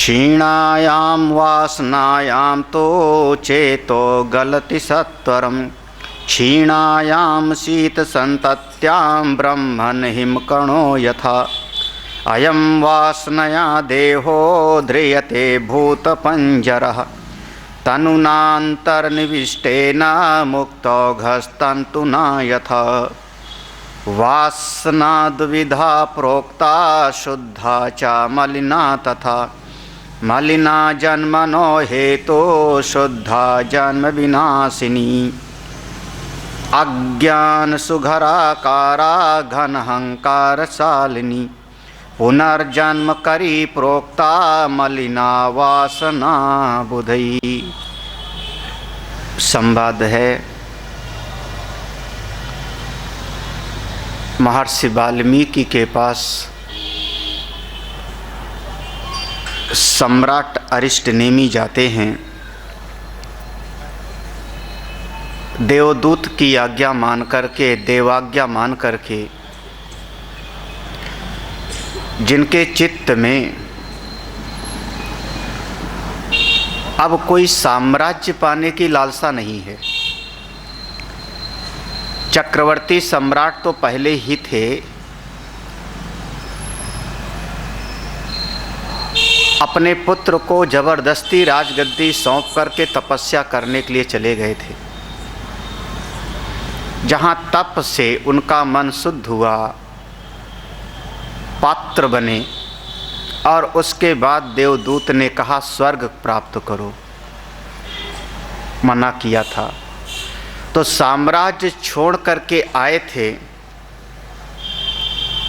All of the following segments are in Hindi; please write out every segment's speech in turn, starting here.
क्षीणायां वासनायां तो चेतो गलति सत्वरम् क्षीणायां शीतसन्तत्यां ब्रह्मन् हिमकणो यथा अयं वासनया देहो ध्रियते भूतपञ्जरः तनुनान्तर्निविष्टेन मुक्तौघस्तन्तुना यथा वासना द्विधा प्रोक्ता शुद्धा च मलिना तथा मलिना जन्मनो हेतो शुद्धा जन्म विनाशिनी अज्ञान सुघराकारा घनहंकारशालिनी पुनर्जन्म करी प्रोक्ता मलिना वासना बुधई। संवाद है महर्षि वाल्मीकि के पास सम्राट अरिष्टनेमि जाते हैं। देवदूत की आज्ञा मान करके, देवाज्ञा मान करके, जिनके चित्त में अब कोई साम्राज्य पाने की लालसा नहीं है। चक्रवर्ती सम्राट तो पहले ही थे, अपने पुत्र को जबरदस्ती राजगद्दी सौंप करके तपस्या करने के लिए चले गए थे। जहाँ तप से उनका मन शुद्ध हुआ, पात्र बने, और उसके बाद देवदूत ने कहा स्वर्ग प्राप्त करो, मना किया था। तो साम्राज्य छोड़ करके आए थे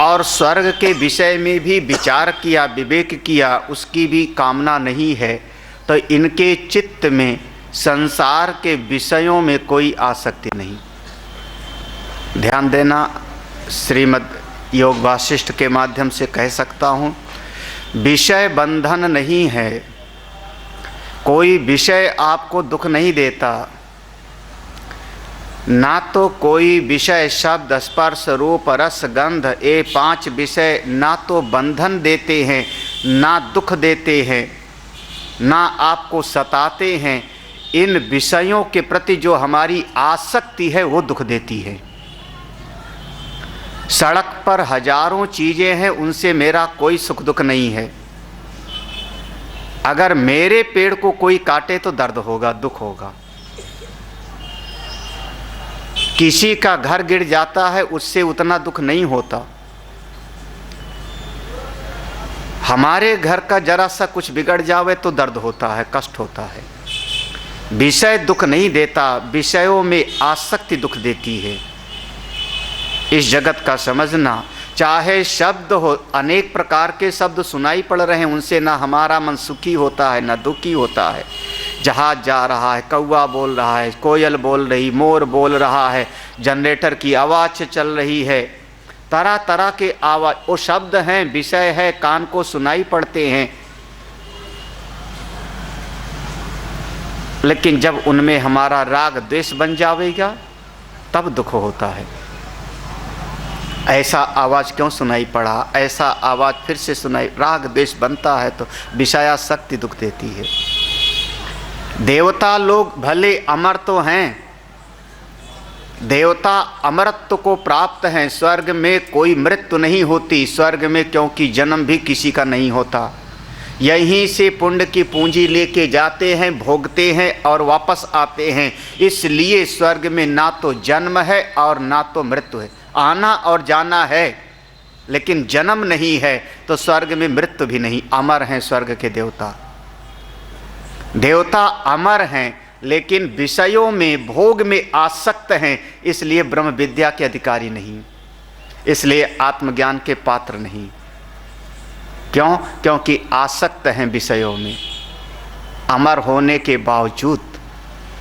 और स्वर्ग के विषय में भी विचार किया, विवेक किया, उसकी भी कामना नहीं है। तो इनके चित्त में संसार के विषयों में कोई आसक्ति नहीं। ध्यान देना, श्रीमद् योग वासिष्ठ के माध्यम से कह सकता हूँ, विषय बंधन नहीं है। कोई विषय आपको दुख नहीं देता, ना तो कोई विषय शब्द स्पर्श रूप रस गंध, ये 5 विषय ना तो बंधन देते हैं, ना दुख देते हैं, ना आपको सताते हैं। इन विषयों के प्रति जो हमारी आसक्ति है वो दुख देती है। सड़क पर हजारों चीज़ें हैं, उनसे मेरा कोई सुख दुख नहीं है। अगर मेरे पेड़ को कोई काटे तो दर्द होगा, दुख होगा। किसी का घर गिर जाता है, उससे उतना दुख नहीं होता। हमारे घर का जरा सा कुछ बिगड़ जावे तो दर्द होता है, कष्ट होता है। विषय दुख नहीं देता, विषयों में आसक्ति दुख देती है। इस जगत का समझना, चाहे शब्द हो, अनेक प्रकार के शब्द सुनाई पड़ रहे हैं, उनसे ना हमारा मन सुखी होता है ना दुखी होता है। जहाज जा रहा है, कौवा बोल रहा है, कोयल बोल रही, मोर बोल रहा है, जनरेटर की आवाज़ चल रही है, तरह तरह के आवाज़, वो शब्द हैं, विषय है, कान को सुनाई पड़ते हैं। लेकिन जब उनमें हमारा राग द्वेष बन जाएगा तब दुख होता है। ऐसा आवाज़ क्यों सुनाई पड़ा, ऐसा आवाज़ फिर से सुनाई, राग द्वेष बनता है तो विषयासक्ति दुख देती है। देवता लोग भले अमर तो हैं, देवता अमरत्व को प्राप्त हैं। स्वर्ग में कोई मृत्यु नहीं होती स्वर्ग में, क्योंकि जन्म भी किसी का नहीं होता। यहीं से पुण्य की पूंजी लेके जाते हैं, भोगते हैं और वापस आते हैं। इसलिए स्वर्ग में ना तो जन्म है और ना तो मृत्यु है। आना और जाना है लेकिन जन्म नहीं है, तो स्वर्ग में मृत्यु भी नहीं। अमर हैं स्वर्ग के देवता। देवता अमर हैं लेकिन विषयों में, भोग में आसक्त हैं, इसलिए ब्रह्म विद्या के अधिकारी नहीं, इसलिए आत्मज्ञान के पात्र नहीं। क्यों? क्योंकि आसक्त हैं विषयों में। अमर होने के बावजूद,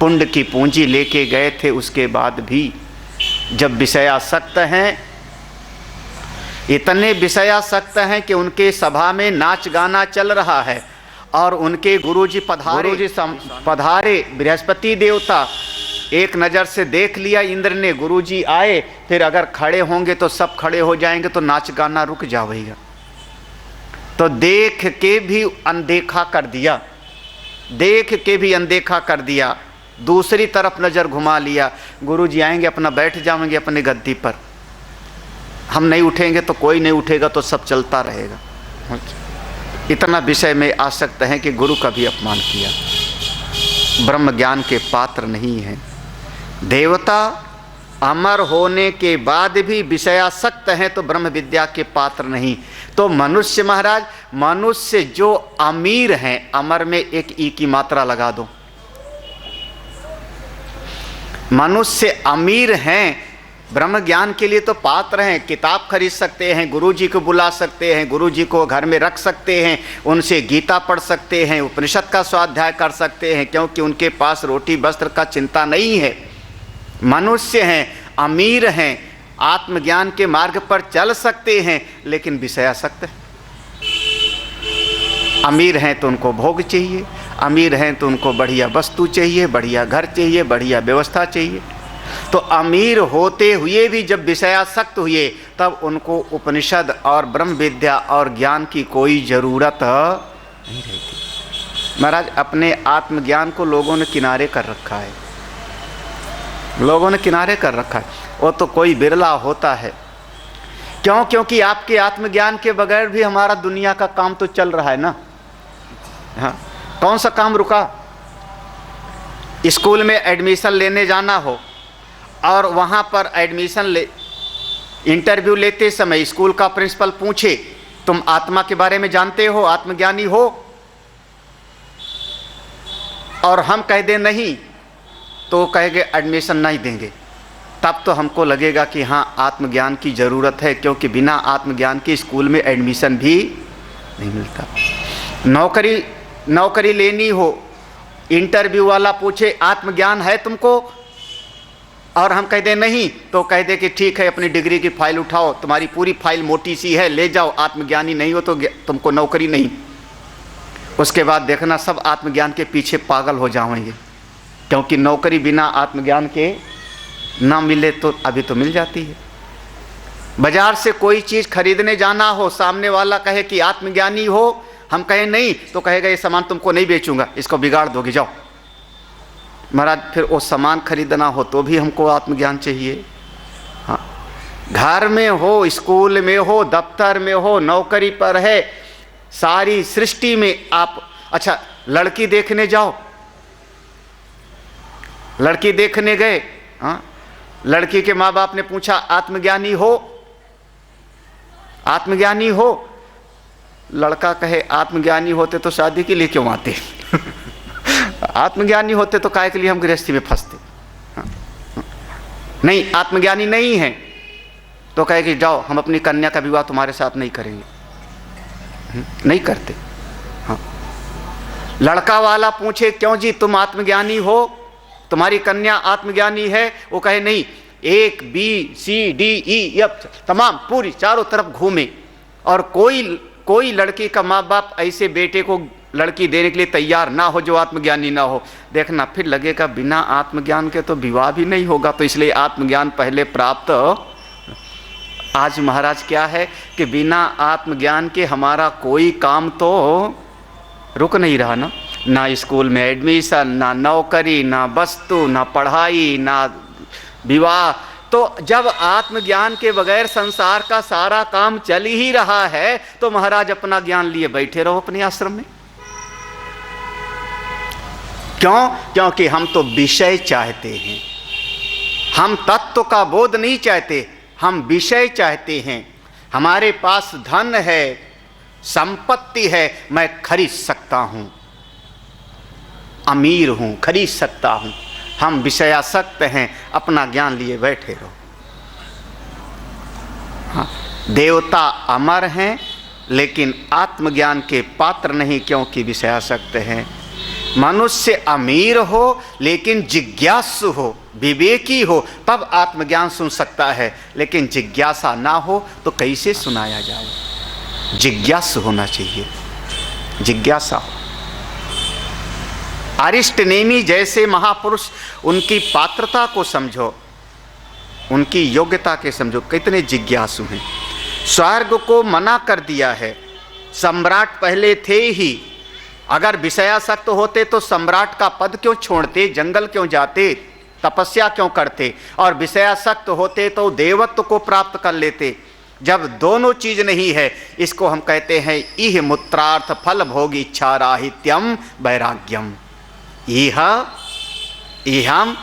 पुण्य की पूंजी लेके गए थे, उसके बाद भी जब विषयासक्त हैं, इतने विषयासक्त हैं कि उनके सभा में नाच गाना चल रहा है और उनके गुरुजी पधारे बृहस्पति देवता, एक नज़र से देख लिया इंद्र ने, गुरुजी आए, फिर अगर खड़े होंगे तो सब खड़े हो जाएंगे तो नाच गाना रुक जाएगा। तो देख के भी अनदेखा कर दिया, देख के भी अनदेखा कर दिया, दूसरी तरफ नज़र घुमा लिया। गुरु जी आएंगे, अपना बैठ जाएंगे अपने गद्दी पर, हम नहीं उठेंगे तो कोई नहीं उठेगा, तो सब चलता रहेगा। इतना विषय में आसक्त हैं कि गुरु का भी अपमान किया। ब्रह्म ज्ञान के पात्र नहीं हैं। देवता अमर होने के बाद भी विषयासक्त हैं तो ब्रह्म विद्या के पात्र नहीं। तो मनुष्य महाराज, मनुष्य जो अमीर हैं, अमर में एक ई की मात्रा लगा दो, मनुष्य अमीर हैं, ब्रह्म ज्ञान के लिए तो पात्र हैं। किताब खरीद सकते हैं, गुरु जी को बुला सकते हैं, गुरु जी को घर में रख सकते हैं, उनसे गीता पढ़ सकते हैं, उपनिषद का स्वाध्याय कर सकते हैं, क्योंकि उनके पास रोटी वस्त्र का चिंता नहीं है। मनुष्य हैं, अमीर हैं, आत्मज्ञान के मार्ग पर चल सकते हैं, लेकिन विषयासक्त हैं। अमीर हैं तो उनको भोग चाहिए, अमीर हैं तो उनको बढ़िया वस्तु चाहिए, बढ़िया घर चाहिए, बढ़िया व्यवस्था चाहिए। तो अमीर होते हुए भी जब विषयासक्त हुए, तब उनको उपनिषद और ब्रह्म विद्या और ज्ञान की कोई ज़रूरत नहीं रहती। महाराज, अपने आत्मज्ञान को लोगों ने किनारे कर रखा है, लोगों ने किनारे कर रखा है। वो तो कोई बिरला होता है। क्यों? क्योंकि आपके आत्मज्ञान के बगैर भी हमारा दुनिया का काम तो चल रहा है ना। हाँ, कौन सा काम रुका? स्कूल में एडमिशन लेने जाना हो और वहाँ पर इंटरव्यू लेते समय स्कूल का प्रिंसिपल पूछे, तुम आत्मा के बारे में जानते हो, आत्मज्ञानी हो? और हम कह दें नहीं, तो कहेंगे एडमिशन नहीं देंगे। तब तो हमको लगेगा कि हाँ, आत्मज्ञान की ज़रूरत है, क्योंकि बिना आत्मज्ञान के स्कूल में एडमिशन भी नहीं मिलता। नौकरी लेनी हो, इंटरव्यू वाला पूछे आत्मज्ञान है तुमको, और हम कह दें नहीं, तो कह दे कि ठीक है, अपनी डिग्री की फाइल उठाओ, तुम्हारी पूरी फाइल मोटी सी है, ले जाओ, आत्मज्ञानी नहीं हो तो तुमको नौकरी नहीं। उसके बाद देखना सब आत्मज्ञान के पीछे पागल हो जाएंगे, क्योंकि नौकरी बिना आत्मज्ञान के ना मिले तो अभी तो मिल जाती है। बाजार से कोई चीज़ खरीदने जाना हो, सामने वाला कहे कि आत्मज्ञानी हो, हम कहें नहीं, तो कहेगा ये सामान तुमको नहीं बेचूंगा, इसको बिगाड़ दोगे, जाओ। महाराज, फिर वो सामान खरीदना हो तो भी हमको आत्मज्ञान चाहिए। हाँ, घर में हो, स्कूल में हो, दफ्तर में हो, नौकरी पर है, सारी सृष्टि में आप, अच्छा लड़की देखने जाओ, लड़की देखने गए, हाँ, लड़की के माँ बाप ने पूछा आत्मज्ञानी हो, आत्मज्ञानी हो? लड़का कहे आत्मज्ञानी होते तो शादी के लिए क्यों आते आत्मज्ञानी होते तो काहे के लिए हम गृहस्थी में फंसते। नहीं, आत्मज्ञानी नहीं है तो कहे कि जाओ, हम अपनी कन्या का विवाह तुम्हारे साथ नहीं करेंगे, नहीं करते। हाँ, लड़का वाला पूछे क्यों जी, तुम आत्मज्ञानी हो, तुम्हारी कन्या आत्मज्ञानी है? वो कहे नहीं, एक ABCDE तमाम पूरी चारों तरफ घूमे, और कोई लड़की का माँ बाप ऐसे बेटे को लड़की देने के लिए तैयार ना हो जो आत्मज्ञानी ना हो। देखना, फिर लगेगा बिना आत्मज्ञान के तो विवाह भी नहीं होगा, तो इसलिए आत्मज्ञान पहले प्राप्त। आज महाराज क्या है कि बिना आत्मज्ञान के हमारा कोई काम तो रुक नहीं रहा ना, ना स्कूल में एडमिशन, ना नौकरी, ना वस्तु, ना पढ़ाई, ना विवाह। तो जब आत्मज्ञान के बगैर संसार का सारा काम चल ही रहा है, तो महाराज अपना ज्ञान लिए बैठे रहो अपने आश्रम में। क्यों? क्योंकि हम तो विषय चाहते हैं, हम तत्व का बोध नहीं चाहते, हम विषय चाहते हैं। हमारे पास धन है, संपत्ति है, मैं खरीद सकता हूं, अमीर हूं, खरीद सकता हूं। हम विषयासक्त हैं, अपना ज्ञान लिए बैठे रहो। हाँ, देवता अमर हैं लेकिन आत्मज्ञान के पात्र नहीं, क्योंकि विषयासक्त हैं। मनुष्य अमीर हो लेकिन जिज्ञासु हो, विवेकी हो, तब आत्मज्ञान सुन सकता है, लेकिन जिज्ञासा ना हो तो कैसे सुनाया जाए? जिज्ञासु होना चाहिए, जिज्ञासा हो। अरिष्टनेमी जैसे महापुरुष, उनकी पात्रता को समझो, उनकी योग्यता के समझो, कितने जिज्ञासु हैं। स्वर्ग को मना कर दिया है, सम्राट पहले थे ही। अगर विषयासक्त होते तो सम्राट का पद क्यों छोड़ते, जंगल क्यों जाते, तपस्या क्यों करते? और विषयासक्त होते तो देवत्व को प्राप्त कर लेते। जब दोनों चीज नहीं है, इसको हम कहते हैं इह मूत्रार्थ फल भोग इच्छा राहित्यम वैराग्यम। इह इहम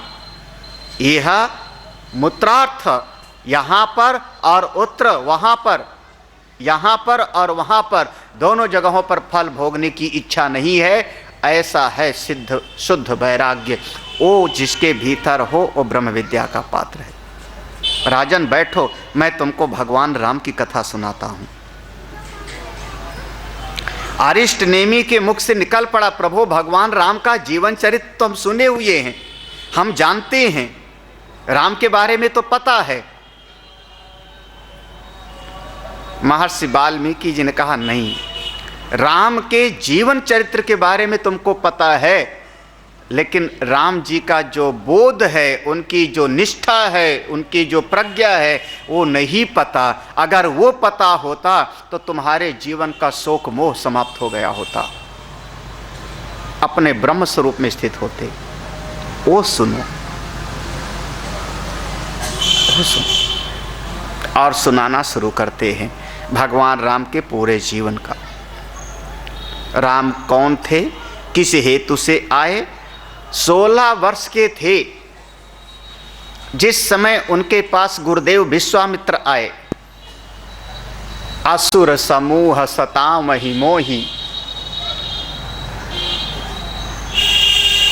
इह मूत्रार्थ यहाँ पर और उत्तर वहाँ पर, यहाँ पर और वहाँ पर, दोनों जगहों पर फल भोगने की इच्छा नहीं है। ऐसा है सिद्ध शुद्ध वैराग्य। वो जिसके भीतर हो वो ब्रह्म विद्या का पात्र है। राजन बैठो, मैं तुमको भगवान राम की कथा सुनाता हूँ। अरिष्ट नेमी के मुख से निकल पड़ा, प्रभु भगवान राम का जीवन चरित्र तो हम सुने हुए हैं, हम जानते हैं, राम के बारे में तो पता है। महर्षि वाल्मीकि जी ने कहा नहीं, राम के जीवन चरित्र के बारे में तुमको पता है, लेकिन राम जी का जो बोध है, उनकी जो निष्ठा है, उनकी जो प्रज्ञा है, वो नहीं पता। अगर वो पता होता तो तुम्हारे जीवन का शोक मोह समाप्त हो गया होता, अपने ब्रह्म स्वरूप में स्थित होते। वो सुनो, वो सुनो। और सुनाना शुरू करते हैं भगवान राम के पूरे जीवन का। राम कौन थे, किस हेतु से आए? 16 वर्ष के थे जिस समय उनके पास गुरुदेव विश्वामित्र आए। असुर समूह सतामहि मोहि,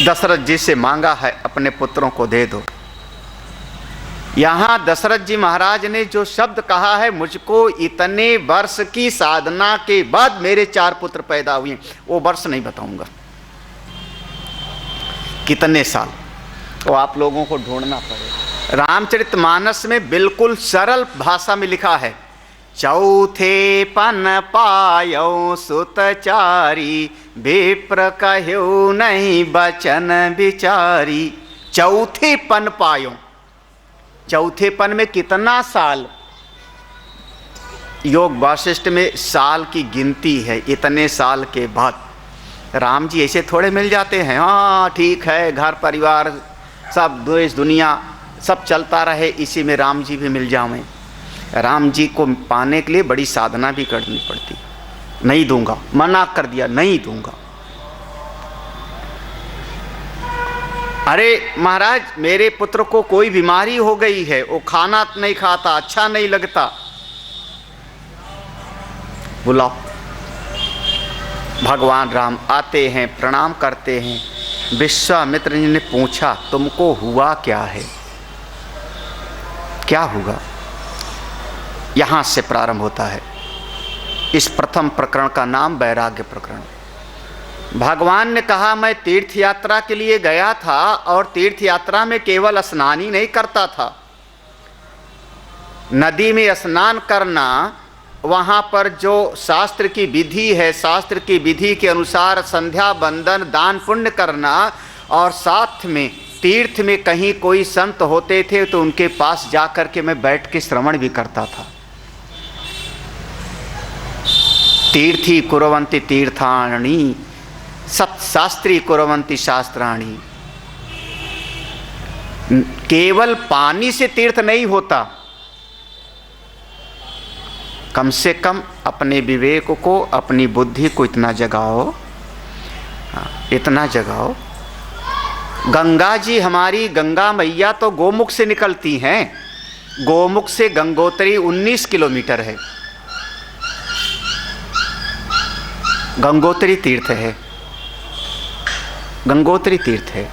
दशरथ जी से मांगा है अपने पुत्रों को दे दो। यहाँ दशरथ जी महाराज ने जो शब्द कहा है, मुझको इतने वर्ष की साधना के बाद मेरे 4 पुत्र पैदा हुए, वो वर्ष नहीं बताऊंगा, कितने साल, वो आप लोगों को ढूंढना पड़ेगा। रामचरितमानस में बिल्कुल सरल भाषा में लिखा है, चौथे पन पायो सुतचारी, विप्र कह्यो नहीं बचन विचारी। चौथे पन पायो, चौथे पन में कितना साल? योग वासिष्ठ में साल की गिनती है। इतने साल के बाद राम जी ऐसे थोड़े मिल जाते हैं, हाँ ठीक है, घर परिवार सब देश दुनिया सब चलता रहे, इसी में राम जी भी मिल जाएं। राम जी को पाने के लिए बड़ी साधना भी करनी पड़ती। नहीं दूंगा, मना कर दिया, नहीं दूंगा। अरे महाराज, मेरे पुत्र को कोई बीमारी हो गई है, वो खाना नहीं खाता, अच्छा नहीं लगता, बुलाओ। भगवान राम आते हैं, प्रणाम करते हैं। विश्वामित्र जी ने पूछा, तुमको हुआ क्या है, क्या हुआ? यहाँ से प्रारंभ होता है। इस प्रथम प्रकरण का नाम वैराग्य प्रकरण। भगवान ने कहा, मैं तीर्थ यात्रा के लिए गया था और तीर्थ यात्रा में केवल स्नान ही नहीं करता था। नदी में स्नान करना, वहाँ पर जो शास्त्र की विधि है, शास्त्र की विधि के अनुसार संध्या बंदन दान पुण्य करना, और साथ में तीर्थ में कहीं कोई संत होते थे तो उनके पास जाकर के मैं बैठ के श्रवण भी करता था। तीर्थी कुर्वन्ति तीर्थानि, सत्शास्त्री कुर्वन्ति शास्त्राणि। केवल पानी से तीर्थ नहीं होता, कम से कम अपने विवेक को, अपनी बुद्धि को इतना जगाओ, इतना जगाओ। गंगा जी, हमारी गंगा मैया तो गोमुख से निकलती हैं। गोमुख से गंगोत्री 19 किलोमीटर है। गंगोत्री तीर्थ है, गंगोत्री तीर्थ है।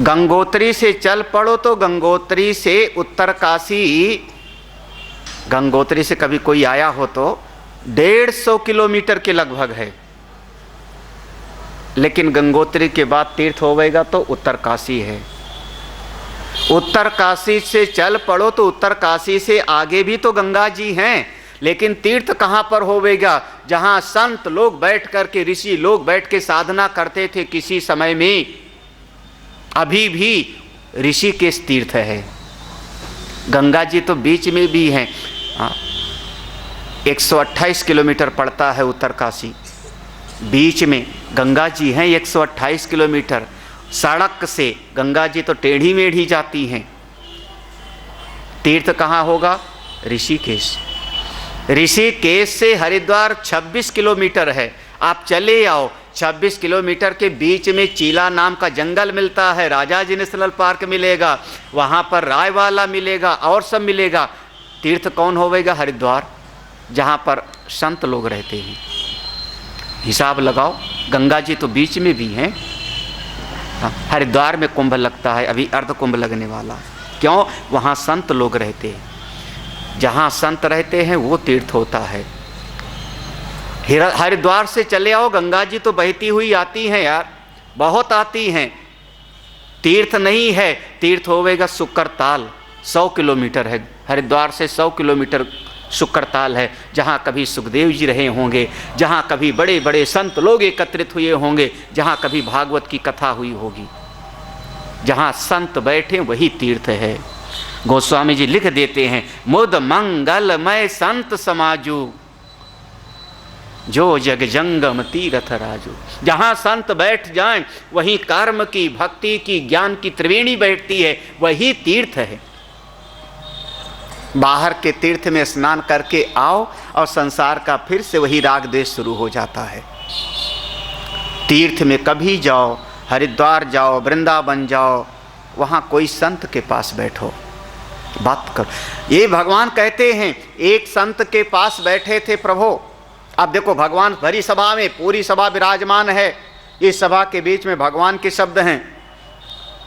गंगोत्री से चल पड़ो तो गंगोत्री से उत्तरकाशी, गंगोत्री से कभी कोई आया हो तो 150 किलोमीटर के लगभग है। लेकिन गंगोत्री के बाद तीर्थ होवेगा तो उत्तरकाशी है। उत्तरकाशी से चल पड़ो तो उत्तरकाशी से आगे भी तो गंगा जी हैं, लेकिन तीर्थ कहाँ पर होवेगा? जहाँ संत लोग बैठ कर के, ऋषि लोग बैठ के साधना करते थे किसी समय में, अभी भी ऋषिकेश तीर्थ है। गंगा जी तो बीच में भी हैं। 128 किलोमीटर पड़ता है उत्तरकाशी। बीच में गंगा जी हैं 128 किलोमीटर। सड़क से गंगा जी तो टेढ़ी मेढ़ी जाती हैं। तीर्थ कहाँ होगा? ऋषिकेश। ऋषिकेश से हरिद्वार 26 किलोमीटर है। आप चले आओ, 26 किलोमीटर के बीच में चीला नाम का जंगल मिलता है, राजा जी नेशनल पार्क मिलेगा, वहाँ पर रायवाला मिलेगा और सब मिलेगा। तीर्थ कौन होवेगा? हरिद्वार, जहाँ पर संत लोग रहते हैं। हिसाब लगाओ, गंगा जी तो बीच में भी हैं। हरिद्वार में कुंभ लगता है, अभी अर्ध कुंभ लगने वाला। क्यों? वहाँ संत लोग रहते हैं। जहाँ संत रहते हैं वो तीर्थ होता है। हरिद्वार से चले आओ, गंगा जी तो बहती हुई आती हैं यार, बहुत आती हैं। तीर्थ नहीं है, तीर्थ होवेगा शुक्रताल। 100 किलोमीटर है हरिद्वार से, 100 किलोमीटर शुक्रताल है, जहाँ कभी सुखदेव जी रहे होंगे, जहाँ कभी बड़े बड़े संत लोग एकत्रित हुए होंगे, जहाँ कभी भागवत की कथा हुई होगी। जहाँ संत बैठे वही तीर्थ है। गोस्वामी जी लिख देते हैं, मुद मंगलमय संत समाजू, जो जग जंगम तीर्थ राजू। जहाँ संत बैठ जाएं वहीं कर्म की, भक्ति की, ज्ञान की त्रिवेणी बैठती है, वही तीर्थ है। बाहर के तीर्थ में स्नान करके आओ और संसार का फिर से वही राग द्वेष शुरू हो जाता है। तीर्थ में कभी जाओ, हरिद्वार जाओ, वृंदावन जाओ, वहाँ कोई संत के पास बैठो, बात करो। ये भगवान कहते हैं, एक संत के पास बैठे थे प्रभु। अब देखो, भगवान भरी सभा में, पूरी सभा विराजमान है, इस सभा के बीच में भगवान के शब्द हैं।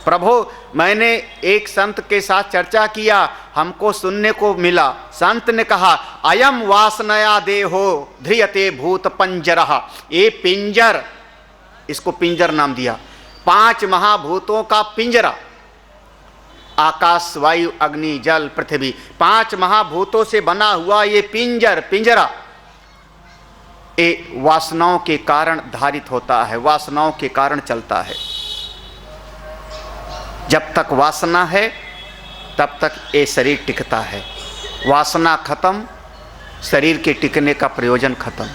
प्रभु, मैंने एक संत के साथ चर्चा किया, हमको सुनने को मिला। संत ने कहा, अयम वासनया देहो ध्रियते भूत पंजरः। ये पिंजर, इसको पिंजर नाम दिया, 5 महाभूतों का पिंजरा। आकाश, वायु, अग्नि, जल, पृथ्वी, 5 महाभूतों से बना हुआ ये पिंजरा ये वासनाओं के कारण धारित होता है, वासनाओं के कारण चलता है। जब तक वासना है तब तक ये शरीर टिकता है। वासना खत्म, शरीर के टिकने का प्रयोजन खत्म।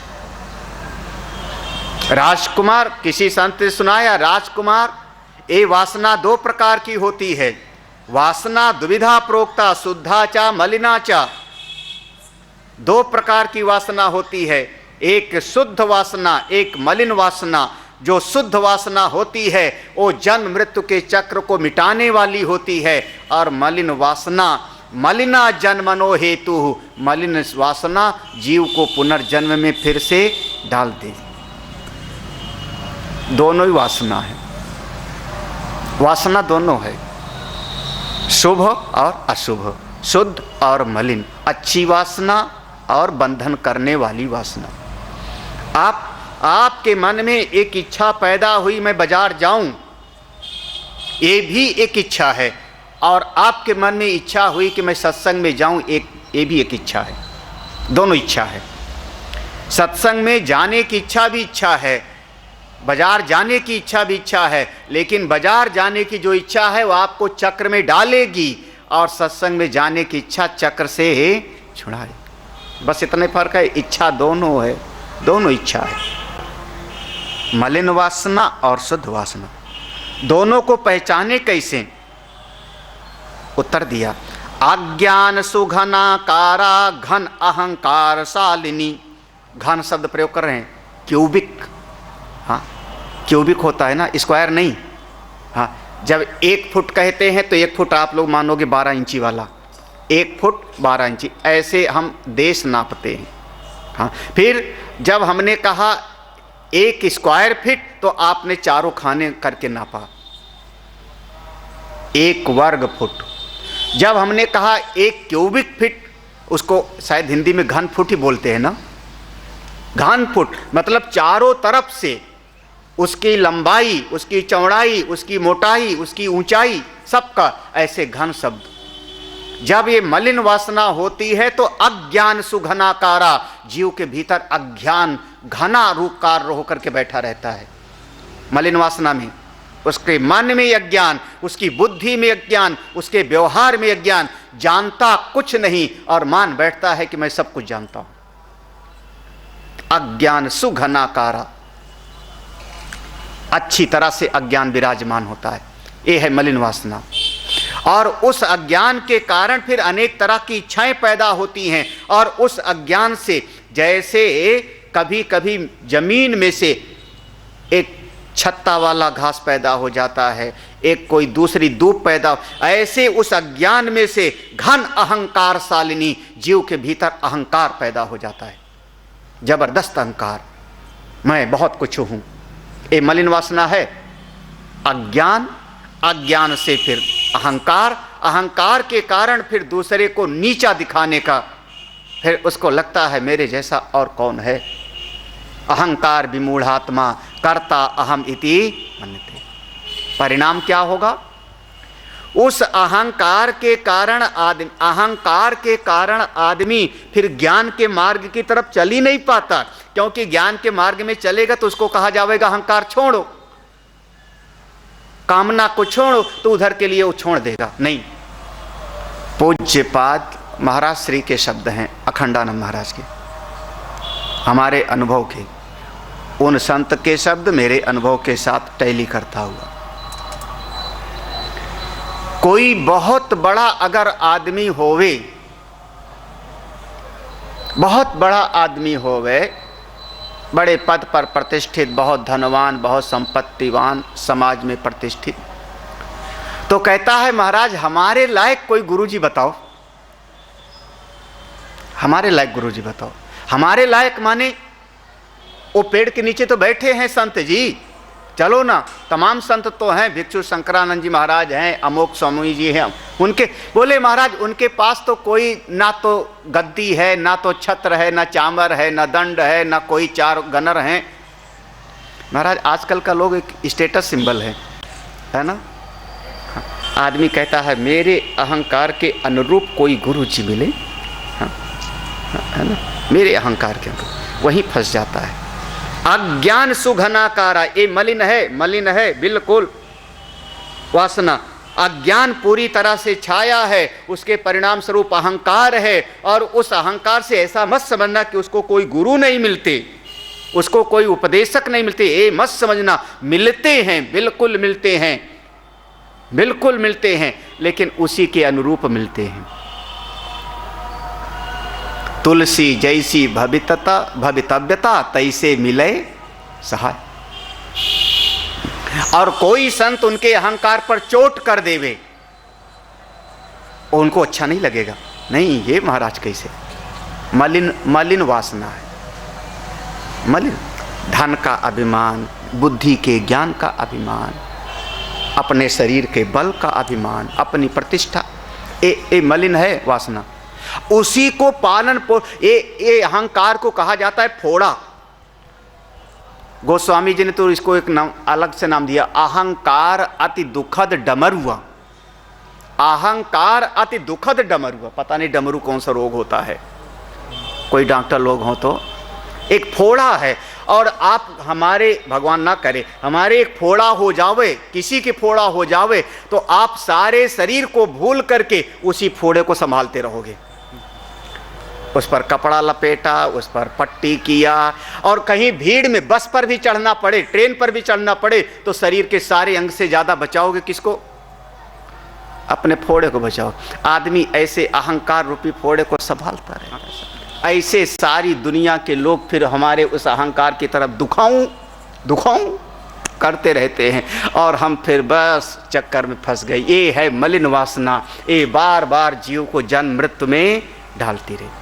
राजकुमार, किसी संत ने सुनाया, राजकुमार, ये वासना 2 प्रकार की होती है। वासना दुविधा प्रोक्ता, शुद्धा चा मलिना चा। 2 प्रकार की वासना होती है, एक शुद्ध वासना, एक मलिन वासना। जो शुद्ध वासना होती है वो जन्म मृत्यु के चक्र को मिटाने वाली होती है, और मलिन वासना, मलिना जन्मनो हेतु, मलिन वासना जीव को पुनर्जन्म में फिर से डाल दे। दोनों ही वासना है, वासना दोनों है, शुभ और अशुभ, शुद्ध और मलिन, अच्छी वासना और बंधन करने वाली वासना। आपके मन में एक इच्छा पैदा हुई, मैं बाजार जाऊं, ये भी एक इच्छा है, और आपके मन में इच्छा हुई कि मैं सत्संग में जाऊं, ये भी एक इच्छा है। दोनों इच्छा है। सत्संग में जाने की इच्छा भी इच्छा है, बाजार जाने की इच्छा भी इच्छा है, लेकिन बाजार जाने की जो इच्छा है वो आपको चक्र में डालेगी, और सत्संग में जाने की इच्छा चक्र से छुड़ाएगी। बस इतने फर्क है, इच्छा दोनों है, दोनों इच्छा है, मलिन वासना और शुद्ध वासना। दोनों को पहचाने कैसे? उत्तर दिया, अज्ञान सुघनाकारा घन अहंकार शालिनी। घन शब्द प्रयोग कर रहे हैं, क्यूबिक। हाँ, क्यूबिक होता है ना, स्क्वायर नहीं। हाँ, जब 1 फुट कहते हैं तो 1 फुट आप लोग मानोगे 12 इंची वाला, 1 फुट 12 इंची, ऐसे हम देश नापते हैं। हाँ, फिर जब हमने कहा 1 स्क्वायर फीट तो आपने चारों खाने करके नापा, 1 वर्ग फुट। जब हमने कहा 1 क्यूबिक फीट, उसको शायद हिंदी में घन फुट ही बोलते हैं ना, घन फुट मतलब चारों तरफ से उसकी लंबाई, उसकी चौड़ाई, उसकी मोटाई, उसकी ऊंचाई, सबका ऐसे घन शब्द। जब ये मलिन वासना होती है तो अज्ञान सुघनाकारा, जीव के भीतर अज्ञान घना रूपकार होकर के बैठा रहता है। मलिन वासना में उसके मन में अज्ञान, उसकी बुद्धि में अज्ञान, उसके व्यवहार में अज्ञान, जानता कुछ नहीं और मान बैठता है कि मैं सब कुछ जानता हूं। अज्ञान सुघनाकारा, अच्छी तरह से अज्ञान विराजमान होता है। ये है मलिन वासना। और उस अज्ञान के कारण फिर अनेक तरह की इच्छाएं पैदा होती हैं। और उस अज्ञान से जैसे कभी कभी जमीन में से एक छत्ता वाला घास पैदा हो जाता है, एक कोई दूसरी दूब पैदा, ऐसे उस अज्ञान में से घन अहंकार शालिनी जीव के भीतर अहंकार पैदा हो जाता है, जबरदस्त अहंकार, मैं बहुत कुछ हूँ। ये मलिन वासना है। अज्ञान, अज्ञान से फिर अहंकार, अहंकार के कारण फिर दूसरे को नीचा दिखाने का, फिर उसको लगता है मेरे जैसा और कौन है। अहंकार विमूढ़ात्मा कर्ता अहम इति मन्यते। परिणाम क्या होगा? उस अहंकार के कारण आदमी फिर ज्ञान के मार्ग की तरफ चल ही नहीं पाता, क्योंकि ज्ञान के मार्ग में चलेगा तो उसको कहा जाएगा अहंकार छोड़ो, कामना को छोड़ो, तो उधर के लिए वो छोड़ देगा। नहीं, पूज्यपाद महाराज श्री के शब्द हैं, अखंडानंद महाराज के, हमारे अनुभव के, उन संत के शब्द मेरे अनुभव के साथ टैली करता हुआ। कोई बहुत बड़ा अगर आदमी होवे, बहुत बड़ा आदमी होवे, बड़े पद पर प्रतिष्ठित, बहुत धनवान, बहुत संपत्तिवान, समाज में प्रतिष्ठित, तो कहता है महाराज हमारे लायक कोई गुरुजी बताओ, हमारे लायक गुरुजी बताओ। हमारे लायक माने वो पेड़ के नीचे तो बैठे हैं संत जी, चलो ना, तमाम संत तो हैं, भिक्षु शंकरानंद जी महाराज हैं, अमोक स्वामी जी हैं, उनके बोले महाराज उनके पास तो कोई ना तो गद्दी है, ना तो छत्र है, ना चामर है, ना दंड है, ना कोई चार गनर हैं। महाराज आजकल का लोग एक स्टेटस सिंबल है ना। आदमी कहता है मेरे अहंकार के अनुरूप कोई गुरु जी मिले, है ना, मेरे अहंकार के अनुरूप, वहीं फंस जाता है। अज्ञान सुघनाकारा, ये मलिन है, मलिन है बिल्कुल वासना। अज्ञान पूरी तरह से छाया है, उसके परिणाम स्वरूप अहंकार है। और उस अहंकार से ऐसा मत समझना कि उसको कोई गुरु नहीं मिलते, उसको कोई उपदेशक नहीं मिलते, ये मत समझना, मिलते हैं, बिल्कुल मिलते हैं, बिल्कुल मिलते हैं, लेकिन उसी के अनुरूप मिलते हैं। तुलसी जैसी भवितव्यता तैसे मिले सहाय। और कोई संत उनके अहंकार पर चोट कर देवे, उनको अच्छा नहीं लगेगा। नहीं, ये महाराज कैसे, मलिन मलिन वासना है, मलिन। धन का अभिमान, बुद्धि के ज्ञान का अभिमान, अपने शरीर के बल का अभिमान, अपनी प्रतिष्ठा, ये मलिन है वासना। उसी को पालन ये अहंकार को कहा जाता है फोड़ा। गोस्वामी जी ने तो इसको एक नाम, अलग से नाम दिया, अहंकार अति दुखद डमरुआ। अहंकार अति दुखद डमरुआ। पता नहीं डमरू कौन सा रोग होता है, कोई डॉक्टर लोग हो तो, एक फोड़ा है। और आप हमारे, भगवान ना करे, हमारे एक फोड़ा हो जावे, किसी की फोड़ा हो जावे, तो आप सारे शरीर को भूल करके उसी फोड़े को संभालते रहोगे। उस पर कपड़ा लपेटा, उस पर पट्टी किया, और कहीं भीड़ में बस पर भी चढ़ना पड़े, ट्रेन पर भी चढ़ना पड़े, तो शरीर के सारे अंग से ज़्यादा बचाओगे किसको? अपने फोड़े को बचाओ। आदमी ऐसे अहंकार रूपी फोड़े को संभालता रहता है। ऐसे सारी दुनिया के लोग फिर हमारे उस अहंकार की तरफ दुखाऊं करते रहते हैं, और हम फिर बस चक्कर में फंस गए। ये है मलिन वासना, ये बार बार जीव को जन्म मृत्यु में डालती रहे।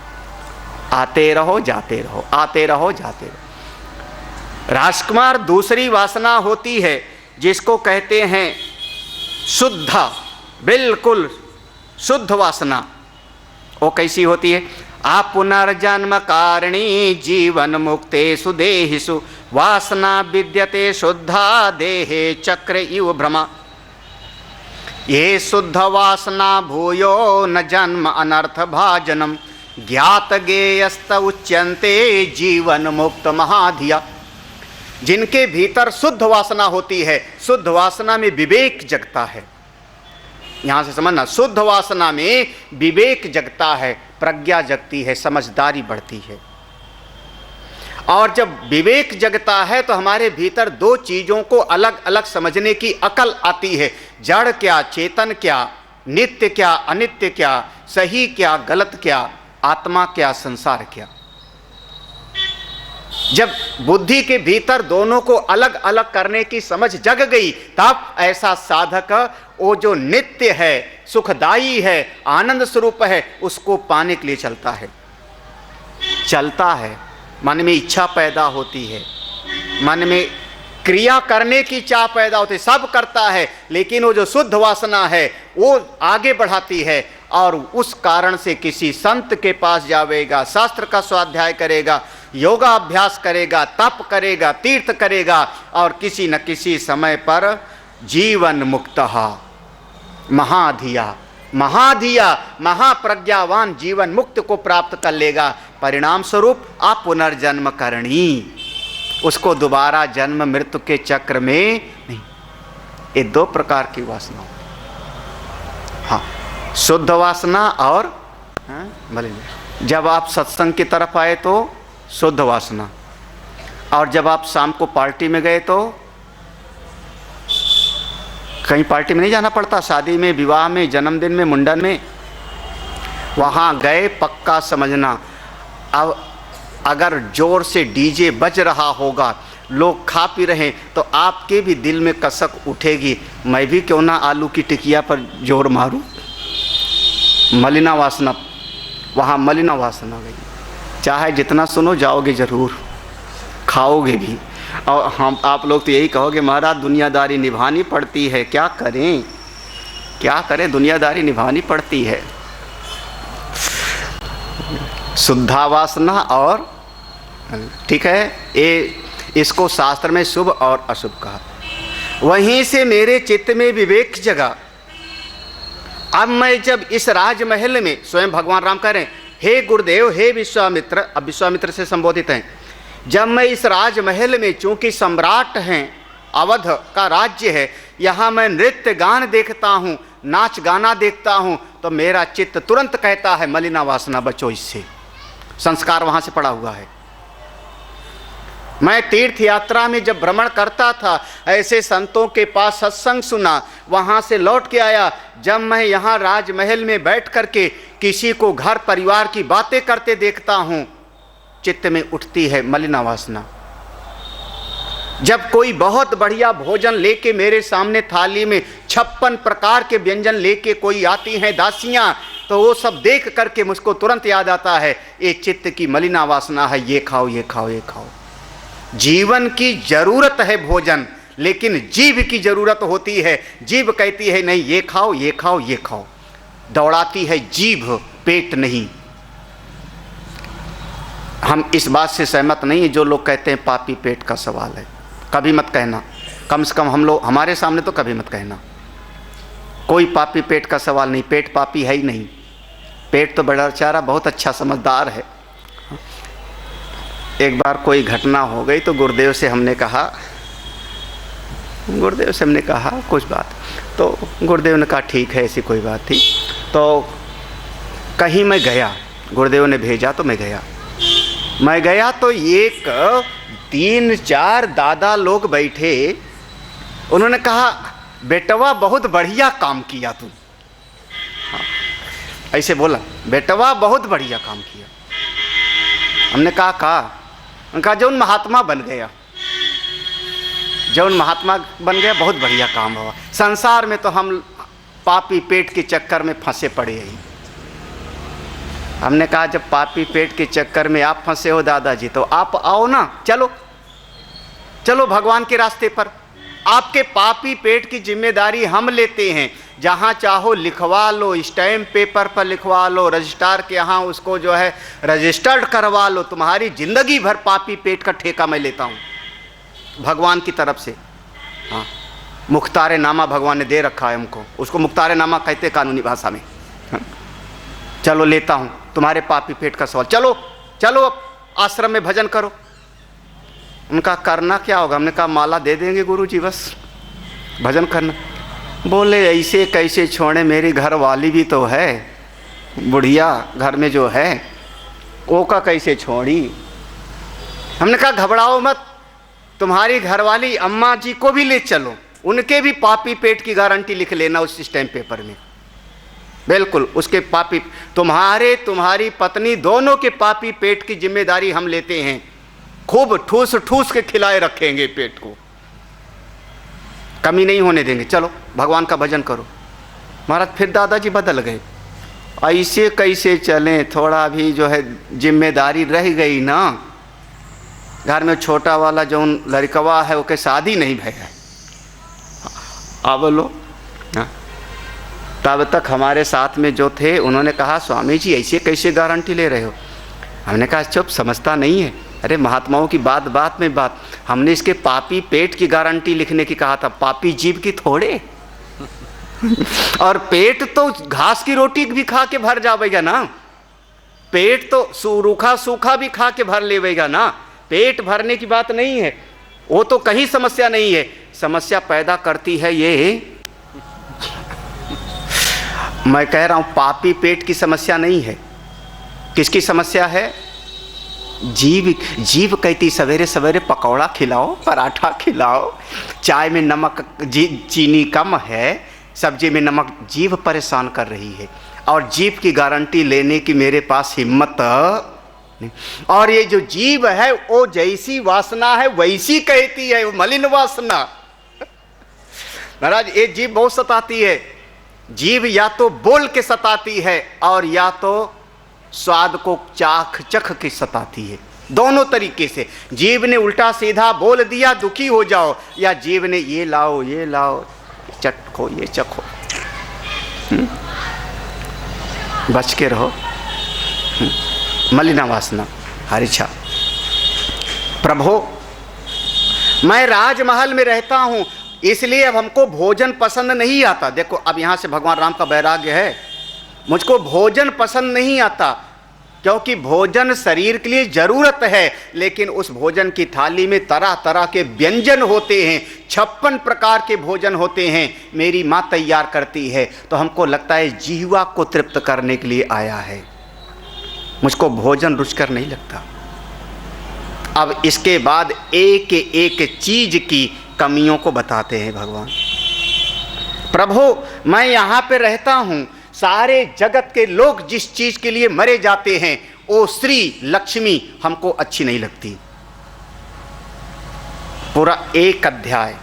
आते रहो जाते रहो, आते रहो जाते रहो। राजकुमार दूसरी वासना होती है जिसको कहते हैं शुद्ध, बिल्कुल शुद्ध वासना। वो कैसी होती है? आप पुनर्जन्म कारिणी जीवन मुक्तेषु देहिषु वासना विद्यते शुद्धा देहे चक्र इव भ्रमा। ये शुद्ध वासना भूयो न जन्म अनर्थ भाजनम ज्ञात गेयस्त उच्यन्ते जीवन मुक्त महाधिया। जिनके भीतर शुद्ध वासना होती है, शुद्ध वासना में विवेक जगता है। यहाँ से समझना, शुद्ध वासना में विवेक जगता है, प्रज्ञा जगती है, समझदारी बढ़ती है। और जब विवेक जगता है तो हमारे भीतर दो चीज़ों को अलग अलग समझने की अकल आती है। जड़ क्या, चेतन क्या, नित्य क्या, अनित्य क्या, सही क्या, गलत क्या, आत्मा क्या, संसार क्या। जब बुद्धि के भीतर दोनों को अलग अलग करने की समझ जग गई, तब ऐसा साधक वो जो नित्य है, सुखदायी है, आनंद स्वरूप है, उसको पाने के लिए चलता है। मन में इच्छा पैदा होती है, मन में क्रिया करने की चाह पैदा होती है, सब करता है, लेकिन वो जो शुद्ध वासना है वो आगे बढ़ाती है और उस कारण से किसी संत के पास जावेगा, शास्त्र का स्वाध्याय करेगा, योगा अभ्यास करेगा, तप करेगा, तीर्थ करेगा और किसी न किसी समय पर जीवन मुक्तः महाधिया महाप्रज्ञावान जीवन मुक्त को प्राप्त कर लेगा। परिणाम स्वरूप आप पुनर्जन्म करणी, उसको दोबारा जन्म मृत्यु के चक्र में नहीं। ये दो प्रकार की वासना, हाँ, शुद्ध वासना और मलिन। जब आप सत्संग की तरफ आए तो शुद्ध वासना, और जब आप शाम को पार्टी में गए तो कहीं पार्टी में नहीं जाना पड़ता, शादी में, विवाह में, जन्मदिन में, मुंडन में, वहाँ गए पक्का समझना। अब अगर जोर से डीजे बज रहा होगा, लोग खा पी रहे हैं, तो आपके भी दिल में कसक उठेगी, मैं भी क्यों ना आलू की टिकिया पर जोर मारूं। मलिना वासना, वहाँ मलिना वासना गई। चाहे जितना सुनो, जाओगे जरूर, खाओगे भी। और हम आप लोग तो यही कहोगे महाराज दुनियादारी निभानी पड़ती है, क्या करें क्या करें, दुनियादारी निभानी पड़ती है। शुद्धा वासना और ठीक है, ये इसको शास्त्र में शुभ और अशुभ कहा। वहीं से मेरे चित्त में विवेक जगा। अब मैं जब इस राजमहल में, स्वयं भगवान राम कह रहे हैं, हे गुरुदेव, हे विश्वामित्र, अब विश्वामित्र से संबोधित हैं, जब मैं इस राजमहल में, चूंकि सम्राट हैं, अवध का राज्य है, यहाँ मैं नृत्य गान देखता हूँ, नाच गाना देखता हूँ, तो मेरा चित्त तुरंत कहता है मलिना वासना बचो इससे। संस्कार वहाँ से पड़ा हुआ है। मैं तीर्थ यात्रा में जब भ्रमण करता था, ऐसे संतों के पास सत्संग सुना, वहाँ से लौट के आया, जब मैं यहाँ राजमहल में बैठ करके किसी को घर परिवार की बातें करते देखता हूँ, चित्त में उठती है मलिना वासना। जब कोई बहुत बढ़िया भोजन लेके मेरे सामने थाली में 56 प्रकार के व्यंजन लेके कोई आती हैं दासियां, तो वो सब देख करके मुझको तुरंत याद आता है ये चित्त की मलिना वासना है, ये खाओ ये खाओ ये खाओ। जीवन की जरूरत है भोजन, लेकिन जीभ की जरूरत होती है। जीभ कहती है नहीं ये खाओ ये खाओ ये खाओ, दौड़ाती है जीभ, पेट नहीं। हम इस बात से सहमत नहीं है जो लोग कहते हैं पापी पेट का सवाल है। कभी मत कहना, कम से कम हम लोग, हमारे सामने तो कभी मत कहना। कोई पापी पेट का सवाल नहीं, पेट पापी है ही नहीं। पेट तो बड़ा बेचारा बहुत अच्छा समझदार है। एक बार कोई घटना हो गई तो गुरुदेव से हमने कहा कुछ बात, तो गुरुदेव ने कहा ठीक है, ऐसी कोई बात थी। तो कहीं मैं गया, गुरुदेव ने भेजा तो मैं गया तो एक 3-4 दादा लोग बैठे, उन्होंने कहा बेटवा बहुत बढ़िया काम किया तू। हाँ, ऐसे बोला, बेटवा बहुत बढ़िया काम किया। हमने कहा जौन महात्मा बन गया, बहुत बढ़िया काम हुआ। संसार में तो हम पापी पेट के चक्कर में फंसे पड़े हैं। हमने कहा जब पापी पेट के चक्कर में आप फंसे हो दादाजी, तो आप आओ ना, चलो भगवान के रास्ते पर। आपके पापी पेट की जिम्मेदारी हम लेते हैं। जहाँ चाहो लिखवा लो, स्टैम्प पेपर पर लिखवा लो, रजिस्ट्रार के यहाँ उसको जो है रजिस्टर्ड करवा लो। तुम्हारी जिंदगी भर पापी पेट का ठेका मैं लेता हूँ भगवान की तरफ से। हाँ, मुख्तारे नामा भगवान ने दे रखा है हमको, उसको मुख्तारे नामा कहते कानूनी भाषा में। हाँ? चलो लेता हूँ तुम्हारे पापी पेट का सवाल, चलो आश्रम में भजन करो। उनका करना क्या होगा? हमने कहा माला दे देंगे गुरुजी, बस भजन करना। बोले ऐसे कैसे छोड़े, मेरी घर वाली भी तो है, बुढ़िया घर में जो है, वो का कैसे छोड़ी। हमने कहा घबराओ मत, तुम्हारी घरवाली अम्मा जी को भी ले चलो, उनके भी पापी पेट की गारंटी लिख लेना उस स्टैम्प पेपर में। बिल्कुल उसके पापी, तुम्हारी पत्नी दोनों के पापी पेट की जिम्मेदारी हम लेते हैं, खूब ठूस ठूस के खिलाए रखेंगे, पेट को कमी नहीं होने देंगे, चलो भगवान का भजन करो। महाराज फिर दादाजी बदल गए, ऐसे कैसे चलें, थोड़ा भी जो है जिम्मेदारी रह गई ना। घर में छोटा वाला जो लड़कवा है उसके शादी नहीं भय है, अब बोलो। तब तक हमारे साथ में जो थे उन्होंने कहा स्वामी जी ऐसे कैसे गारंटी ले रहे हो। हमने कहा चुप, समझता नहीं है, अरे महात्माओं की बात बात में बात, हमने इसके पापी पेट की गारंटी लिखने की कहा था, पापी जीव की थोड़े। और पेट तो घास की रोटी भी खा के भर जावेगा ना, पेट तो सूखा सूखा भी खा के भर लेवेगा ना, पेट भरने की बात नहीं है, वो तो कहीं समस्या नहीं है। समस्या पैदा करती है ये, मैं कह रहा हूं पापी पेट की समस्या नहीं है, किसकी समस्या है? जीव कहती सवेरे सवेरे पकौड़ा खिलाओ, पराठा खिलाओ, चाय में नमक चीनी कम है, सब्जी में नमक, जीव परेशान कर रही है। और जीव की गारंटी लेने की मेरे पास हिम्मत नहीं। और ये जो जीव है वो जैसी वासना है वैसी कहती है, वो मलिन वासना। महाराज ये जीव बहुत सताती है, जीव या तो बोल के सताती है और या तो स्वाद को चख के सताती है, दोनों तरीके से। जीव ने उल्टा सीधा बोल दिया दुखी हो जाओ, या जीव ने ये लाओ चखो ये चखो, बच के रहो। मलिना वासना हरिछा। प्रभु मैं राजमहल में रहता हूं, इसलिए अब हमको भोजन पसंद नहीं आता। देखो अब यहाँ से भगवान राम का वैराग्य है, मुझको भोजन पसंद नहीं आता, क्योंकि भोजन शरीर के लिए जरूरत है, लेकिन उस भोजन की थाली में तरह तरह के व्यंजन होते हैं, 56 प्रकार के भोजन होते हैं, मेरी माँ तैयार करती है, तो हमको लगता है जीवा को तृप्त करने के लिए आया है, मुझको भोजन रुचकर नहीं लगता। अब इसके बाद एक एक चीज की कमियों को बताते हैं भगवान। प्रभु मैं यहाँ पे रहता हूँ, सारे जगत के लोग जिस चीज के लिए मरे जाते हैं वो श्री लक्ष्मी हमको अच्छी नहीं लगती। पूरा एक अध्याय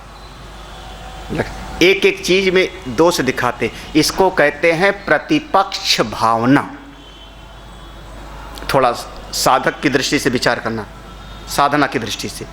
एक एक चीज में दोष दिखाते, इसको कहते हैं प्रतिपक्ष भावना। थोड़ा साधक की दृष्टि से विचार करना, साधना की दृष्टि से।